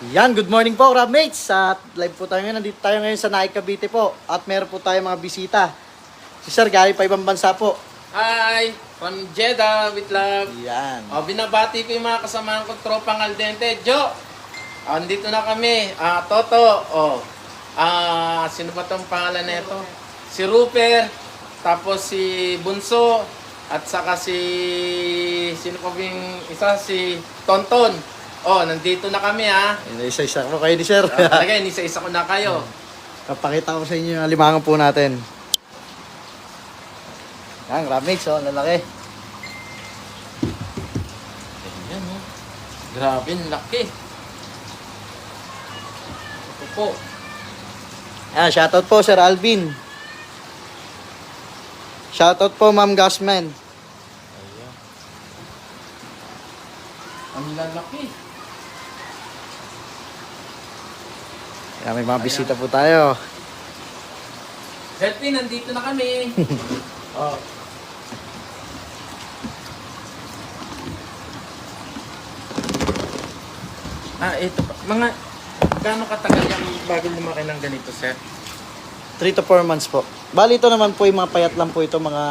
Yan, good morning po, Crab Mates. At live po tayo ngayon. Nandito tayo ngayon sa Naik, Cavite po. At meron po tayo mga bisita. Si Sir, galing pa ibang bansa po. Hi! From Jeddah, with love. Yan. Binabati ko yung mga kasamahan ko, tropang Aldente. Jo! Andito na kami. Toto. Sino ba tong pangalan na ito? Si Ruper. Tapos si Bunso. At saka si... Sino pa yung isa? Si Tonton. Nandito na kami ha. Isa-isa ko kayo ni Sir. Talaga, isa-isa ko na kayo. Papakita ko sa inyo yung limangan po natin. Yan, Crab Mates, lalaki. Ayan, oh. Grabe, laki. Ito po. Yan, shoutout po, Sir Alvin. Shoutout po, Ma'am Gasman. Ayan. Ang lalaki. Yan, may mga bisita po tayo. Selfie, nandito na kami. Ito pa. Mga, gaano katagal yung bago lumaki ng ganito, sir? 3 to 4 months po. Bali, ito naman po yung mga payat lang po ito, mga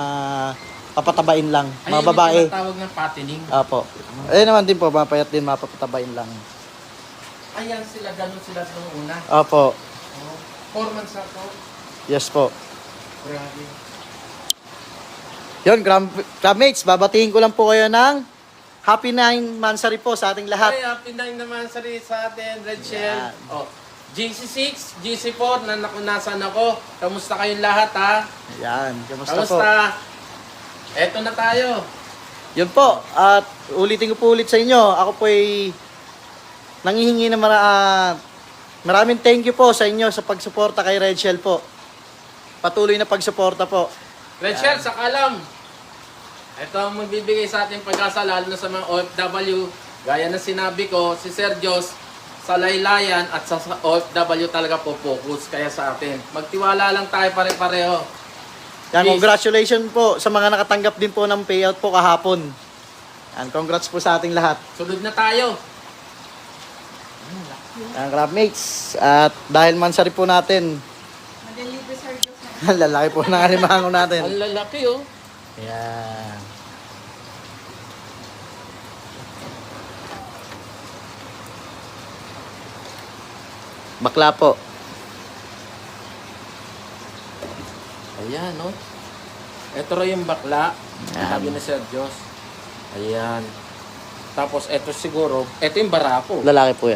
papatabain lang. Mga babae. Ay, tawag ng patining. Apo. Ayun naman din po, mga payat din, mga papatabain lang. Ayan sila, ganun sila nung una. Apo. 4 months na to. Yes po. Grabe. Yun, Crab Mates, babatiin ko lang po kayo ng Happy 9 Mansari po sa ating lahat. Ay, happy na naman sa atin, Red Shell. Yan. GC6, GC4, na nakunasan ako. Kamusta kayong lahat, ha? Ayan, kamusta po? Kamusta? Eto na tayo. Yun po, at ulitin ko po ulit sa inyo. Ako po ay nanghihingi na maraming thank you po sa inyo sa pagsuporta kay Red Shell po. Patuloy na pagsuporta po. Red Shell, sa kalam. Ito ang magbibigay sa ating pag-asa, lalo na sa mga OFW. Gaya na sinabi ko, si Sir Diyos, sa laylayan at sa OFW talaga po focus. Kaya sa atin, magtiwala lang tayo pare-pareho. Yan, Peace. congratulations po sa mga nakatanggap din po ng payout po kahapon. Yan, congrats po sa ating lahat. Sunod na tayo. Yan, Crab Mates. At dahil Mansari po natin, Madalido, Sir Diyos na. ang lalaki po ng alimango natin. Ang lalaki, oh. Yan. Bakla po. Ayan, oh. Ito rin yung bakla. Ayan. Sabi na Sir Diyos. Ayan. Tapos, ito siguro, ito yung barako. Lalaki po yan.